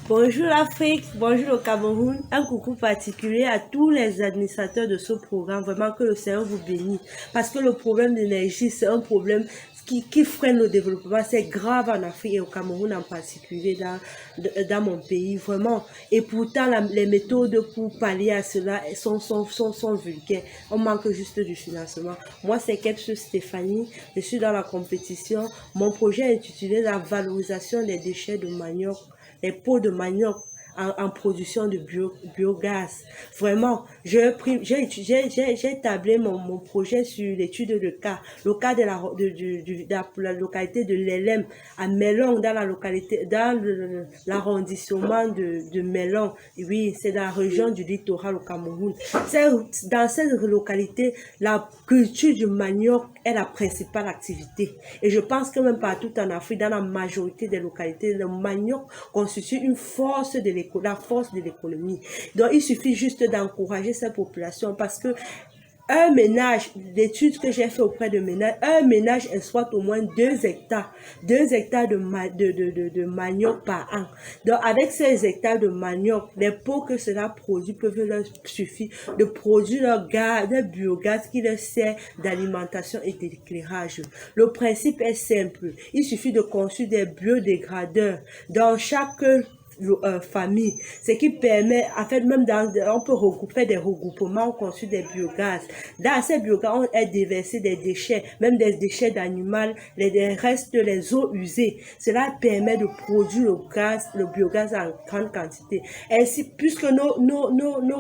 Bonjour l'Afrique, bonjour le Cameroun. Un coucou particulier à tous les administrateurs de ce programme. Vraiment que le Seigneur vous bénisse. Parce que le problème d'énergie, c'est un problème qui freine le développement. C'est grave en Afrique et au Cameroun en particulier, dans mon pays, vraiment. Et pourtant, les méthodes pour pallier à cela sont vulgaires. On manque juste du financement. Moi, c'est Kepsu Stéphanie. Je suis dans la compétition. Mon projet est intitulé La valorisation des déchets de manioc, les peaux de manioc en production de biogaz. Vraiment, j'ai établi mon projet sur l'étude de cas. Le cas de la localité de l'Elem à Melong, dans la localité, dans l'arrondissement de Melong. Oui, c'est dans la région du littoral au Cameroun. Dans cette localité, la culture du manioc est la principale activité. Et je pense que même partout en Afrique, dans la majorité des localités, le manioc constitue une force de la force de l'économie. Donc, il suffit juste d'encourager cette population parce que un ménage, l'étude que j'ai fait auprès de ménage, un ménage exploite au moins 2 hectares de manioc par an. Donc, avec ces hectares de manioc, les pots que cela produit peuvent leur suffire de produire leur biogaz qui leur sert d'alimentation et d'éclairage. Le principe est simple. Il suffit de construire des biodégradeurs dans chaque famille, ce qui permet, en fait, même on peut regrouper des regroupements, on construit des biogaz. Dans ces biogaz, on est déversé des déchets, même des déchets d'animaux, les restes, les eaux usées. Cela permet de produire le biogaz en grande quantité. Ainsi, puisque nos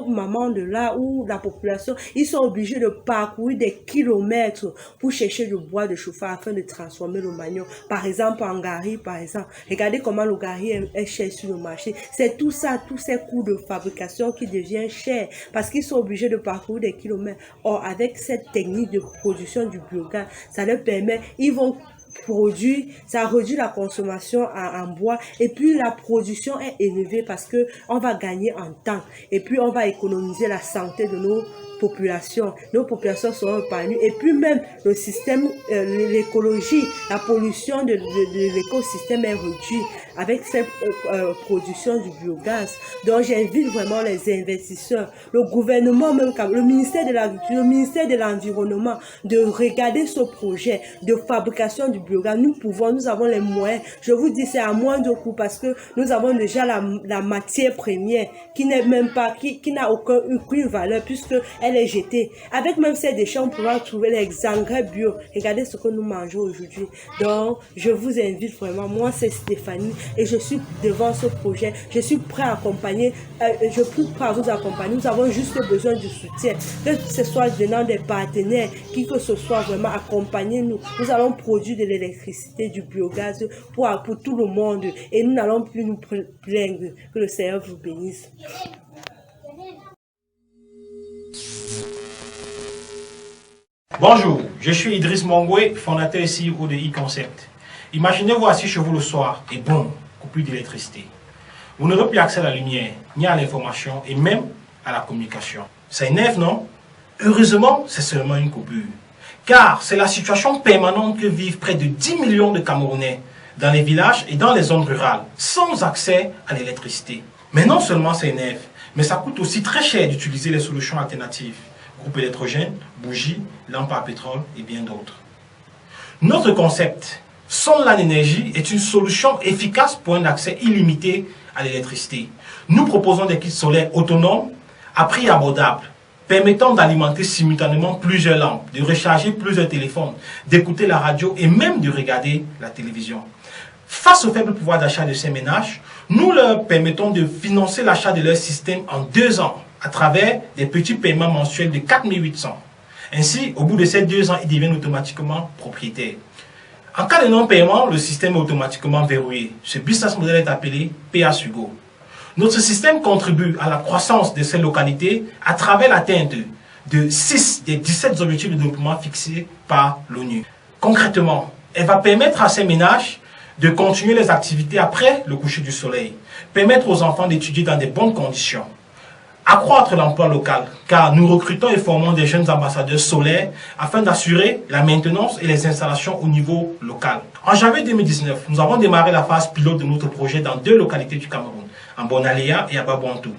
mamans de là, ou la population, ils sont obligés de parcourir des kilomètres pour chercher du bois de chauffage afin de transformer le manioc. Par exemple, en gari, par exemple. Regardez comment le gari est cher sur le marché. C'est tout ça, tous ces coûts de fabrication qui deviennent chers parce qu'ils sont obligés de parcourir des kilomètres. Or, avec cette technique de production du biogaz, ça leur permet, ils vont produire, ça réduit la consommation en bois et puis la production est élevée parce que on va gagner en temps et puis on va économiser la santé de nos populations seront épargnées et puis même le système, l'écologie, la pollution de l'écosystème est réduite avec cette production du biogaz. Donc j'invite vraiment les investisseurs, le gouvernement même, le ministère de l'Agriculture, le ministère de l'Environnement de regarder ce projet de fabrication du biogaz. Nous avons les moyens. Je vous dis, c'est à moindre coût parce que nous avons déjà la matière première qui n'est même pas, qui n'a aucune valeur puisque elle est jetée. Avec même ces déchets, on pourra trouver les engrais bio. Regardez ce que nous mangeons aujourd'hui. Donc, je vous invite vraiment. Moi, c'est Stéphanie et je suis devant ce projet. Je suis prêt à accompagner. Je suis prêt à vous accompagner. Nous avons juste besoin du soutien. Que ce soit venant des partenaires, qui que ce soit, vraiment accompagner-nous. Nous allons produire de l'électricité, du biogaz pour tout le monde et nous n'allons plus nous plaindre. Que le Seigneur vous bénisse. Bonjour, je suis Idriss Mongwe, fondateur et CEO de e-Concept. Imaginez-vous assis chez vous le soir et boum, coupure d'électricité. Vous n'aurez plus accès à la lumière, ni à l'information et même à la communication. Ça énerve, non? Heureusement, c'est seulement une coupure. Car c'est la situation permanente que vivent près de 10 millions de Camerounais dans les villages et dans les zones rurales, sans accès à l'électricité. Mais non seulement ça énerve, mais ça coûte aussi très cher d'utiliser les solutions alternatives. Groupe électrogène, bougies, lampes à pétrole et bien d'autres. Notre concept, Sonlan Énergie, est une solution efficace pour un accès illimité à l'électricité. Nous proposons des kits solaires autonomes à prix abordable, permettant d'alimenter simultanément plusieurs lampes, de recharger plusieurs téléphones, d'écouter la radio et même de regarder la télévision. Face au faible pouvoir d'achat de ces ménages, nous leur permettons de financer l'achat de leur système en 2 ans à travers des petits paiements mensuels de 4 800. Ainsi, au bout de ces 2 ans, ils deviennent automatiquement propriétaires. En cas de non-paiement, le système est automatiquement verrouillé. Ce business model est appelé Pay-as-you-go. Notre système contribue à la croissance de ces localités à travers l'atteinte de 6 des 17 objectifs de développement fixés par l'ONU. Concrètement, elle va permettre à ces ménages de continuer les activités après le coucher du soleil, permettre aux enfants d'étudier dans de bonnes conditions, accroître l'emploi local, car nous recrutons et formons des jeunes ambassadeurs solaires afin d'assurer la maintenance et les installations au niveau local. En janvier 2019, nous avons démarré la phase pilote de notre projet dans 2 localités du Cameroun, en Bonaléa et à Babouantou.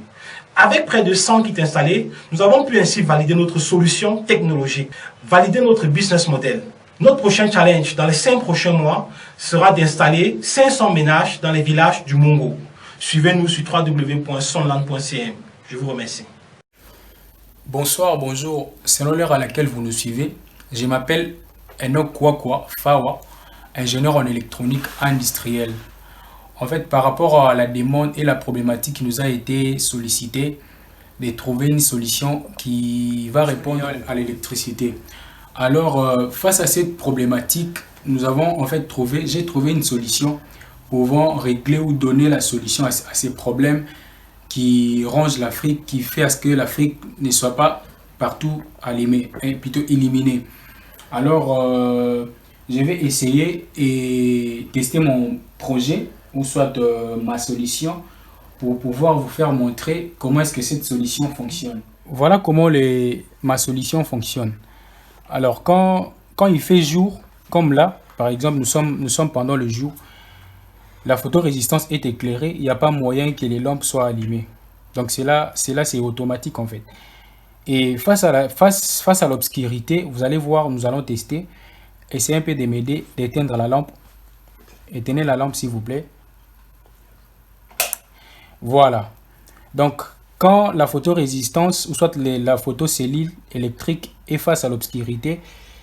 Avec près de 100 kits installés, nous avons pu ainsi valider notre solution technologique, valider notre business model. Notre prochain challenge dans les 5 prochains mois sera d'installer 500 ménages dans les villages du Mongo. Suivez-nous sur www.sonland.cm. Je vous remercie. Bonsoir, bonjour. Selon l'heure à laquelle vous nous suivez, je m'appelle Enoch Kwakwa Fawa, ingénieur en électronique industrielle. En fait, par rapport à la demande et la problématique qui nous a été sollicitée, de trouver une solution qui va répondre à l'électricité. Alors, face à cette problématique, j'ai trouvé une solution pouvant régler ou donner la solution à ces problèmes qui rongent l'Afrique, qui fait à ce que l'Afrique ne soit pas partout allumée, plutôt éliminée. Alors, je vais essayer et tester mon projet ou soit ma solution pour pouvoir vous faire montrer comment est-ce que cette solution fonctionne. Voilà comment ma solution fonctionne. Alors, quand il fait jour, comme là, par exemple, nous sommes pendant le jour, la photorésistance est éclairée, il n'y a pas moyen que les lampes soient allumées. Donc, c'est automatique en fait. Et face à l'obscurité, vous allez voir, nous allons tester. Essayez un peu de m'aider d'éteindre la lampe. Éteignez la lampe s'il vous plaît. Voilà. Donc, quand la photorésistance ou soit la photocellule électrique est face à l'obscurité,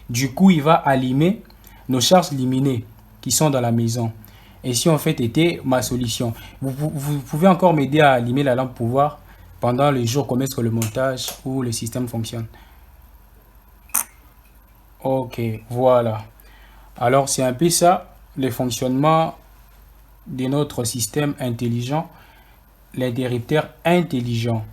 du coup, il va allumer nos charges lumineuses qui sont dans la maison. Et si en fait était ma solution. Vous pouvez encore m'aider à allumer la lampe pour voir pendant les jours comment est-ce que le montage ou le système fonctionne. Ok, voilà. Alors, c'est un peu ça, le fonctionnement de notre système intelligent, l'interrupteur intelligent.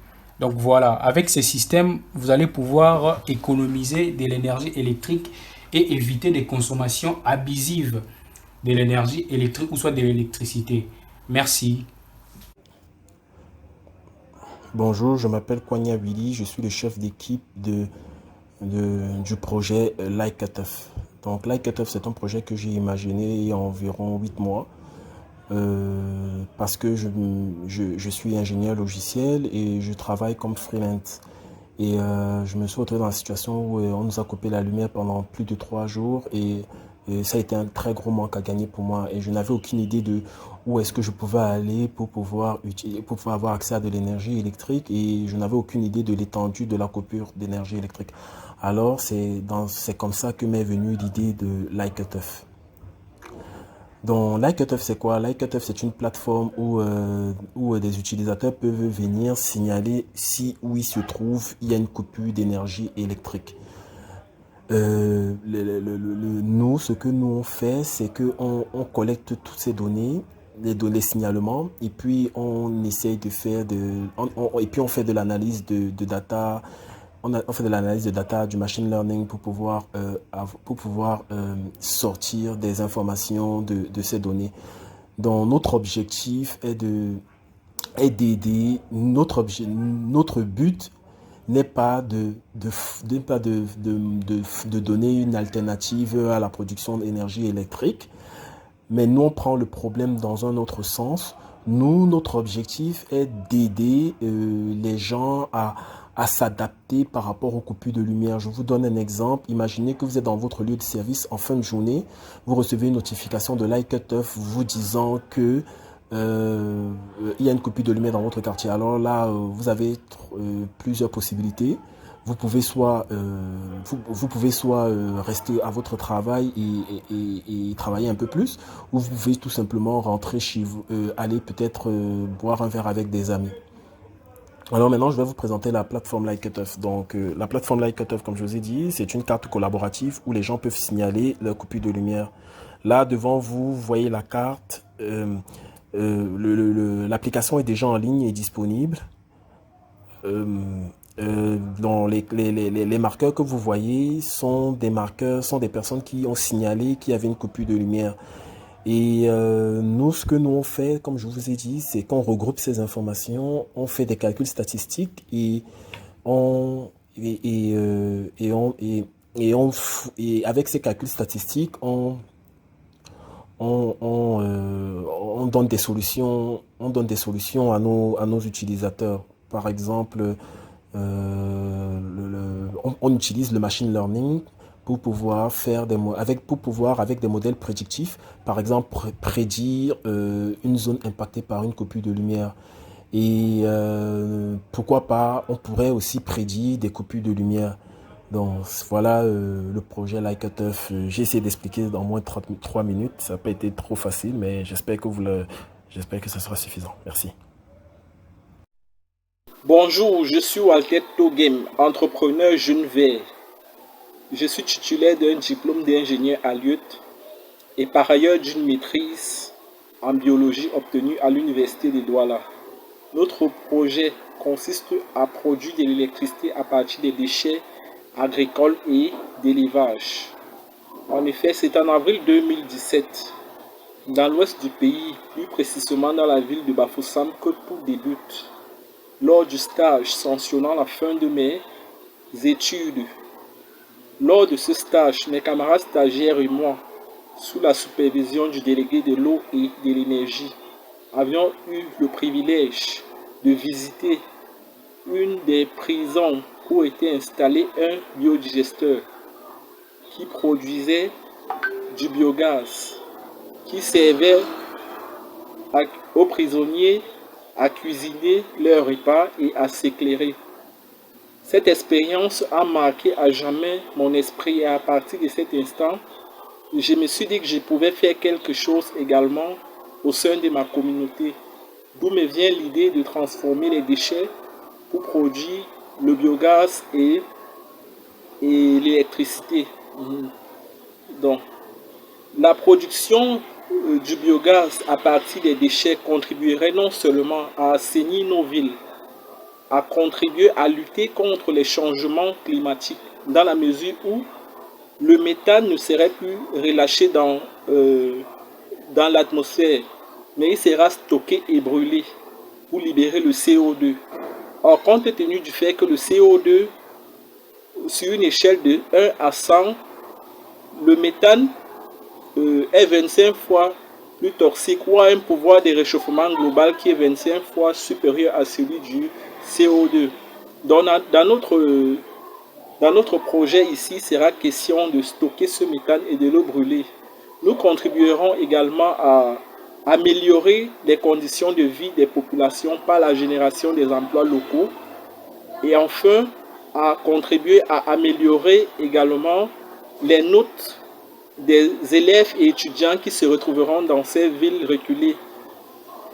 Donc voilà, avec ce système, vous allez pouvoir économiser de l'énergie électrique et éviter des consommations abusives de l'énergie électrique ou soit de l'électricité. Merci. Bonjour, je m'appelle Kwanya Willy, je suis le chef d'équipe du projet Like-A-Teuf. Donc Like-A-Teuf, c'est un projet que j'ai imaginé il y a environ 8 mois. Parce que je suis ingénieur logiciel et je travaille comme freelance. Et je me suis retrouvé dans la situation où on nous a coupé la lumière pendant plus de 3 jours et ça a été un très gros manque à gagner pour moi. Et je n'avais aucune idée de où est-ce que je pouvais aller pour pouvoir avoir accès à de l'énergie électrique et je n'avais aucune idée de l'étendue de la coupure d'énergie électrique. Alors c'est comme ça que m'est venue l'idée de Like-A-Teuf. Donc Like-A-Teuf c'est quoi? Like-A-Teuf c'est une plateforme où des utilisateurs peuvent venir signaler si où il se trouve il y a une coupure d'énergie électrique. Nous, ce que nous on fait, c'est qu'on collecte toutes ces données, les signalements, et puis on essaye de faire et puis on fait de l'analyse de data. On fait de l'analyse de data, du machine learning pour pouvoir sortir des informations de ces données. Donc notre objectif est d'aider. Notre but n'est pas de donner une alternative à la production d'énergie électrique, mais nous on prend le problème dans un autre sens. Notre objectif est d'aider les gens à s'adapter par rapport aux coupures de lumière. Je vous donne un exemple. Imaginez que vous êtes dans votre lieu de service en fin de journée. Vous recevez une notification de Like-A-Teuf vous disant que il y a une coupure de lumière dans votre quartier. Alors là, vous avez plusieurs possibilités. Vous pouvez soit rester à votre travail et travailler un peu plus, ou vous pouvez tout simplement rentrer chez vous, aller peut-être boire un verre avec des amis. Alors maintenant, je vais vous présenter la plateforme Like-A-Teuf. Donc, la plateforme Like-A-Teuf, comme je vous ai dit, c'est une carte collaborative où les gens peuvent signaler leur coupure de lumière. Là, devant vous, vous voyez la carte. L'application est déjà en ligne et disponible. Dans les marqueurs que vous voyez sont des personnes qui ont signalé qu'il y avait une coupure de lumière. Et ce que nous on fait, comme je vous ai dit, c'est qu'on regroupe ces informations, on fait des calculs statistiques et avec ces calculs statistiques, on donne des solutions, on donne des solutions à nos utilisateurs. Par exemple, on utilise le machine learning pour pouvoir avec des modèles prédictifs, par exemple prédire une zone impactée par une coupure de lumière. Et pourquoi pas, on pourrait aussi prédire des coupures de lumière. Donc voilà le projet Like a Teuf. J'ai essayé d'expliquer dans moins de 3 minutes. Ça n'a pas été trop facile, mais j'espère que ça sera suffisant. Merci. Bonjour, je suis Walter Togem, entrepreneur jeune vert. Je suis titulaire d'un diplôme d'ingénieur à Lyon et par ailleurs d'une maîtrise en biologie obtenue à l'université de Douala. Notre projet consiste à produire de l'électricité à partir des déchets agricoles et d'élevage. En effet, c'est en avril 2017, dans l'ouest du pays, plus précisément dans la ville de Bafoussam, que tout débute. Lors du stage sanctionnant la fin de mes études. Lors de ce stage, mes camarades stagiaires et moi, sous la supervision du délégué de l'eau et de l'énergie, avions eu le privilège de visiter une des prisons où était installé un biodigesteur qui produisait du biogaz, qui servait aux prisonniers à cuisiner leurs repas et à s'éclairer. Cette expérience a marqué à jamais mon esprit et à partir de cet instant, je me suis dit que je pouvais faire quelque chose également au sein de ma communauté. D'où me vient l'idée de transformer les déchets pour produire le biogaz et l'électricité. Donc, la production du biogaz à partir des déchets contribuerait non seulement à assainir nos villes, à contribuer à lutter contre les changements climatiques, dans la mesure où le méthane ne serait plus relâché dans l'atmosphère, mais il sera stocké et brûlé pour libérer le CO2. Or, compte tenu du fait que le CO2, sur une échelle de 1 à 100, le méthane est 25 fois plus toxique ou a un pouvoir de réchauffement global qui est 25 fois supérieur à celui du CO2. Donc, dans notre projet ici, il sera question de stocker ce méthane et de le brûler. Nous contribuerons également à améliorer les conditions de vie des populations par la génération des emplois locaux et enfin à contribuer à améliorer également les notes des élèves et étudiants qui se retrouveront dans ces villes reculées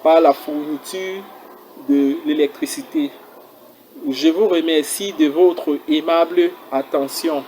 par la fourniture de l'électricité. Je vous remercie de votre aimable attention.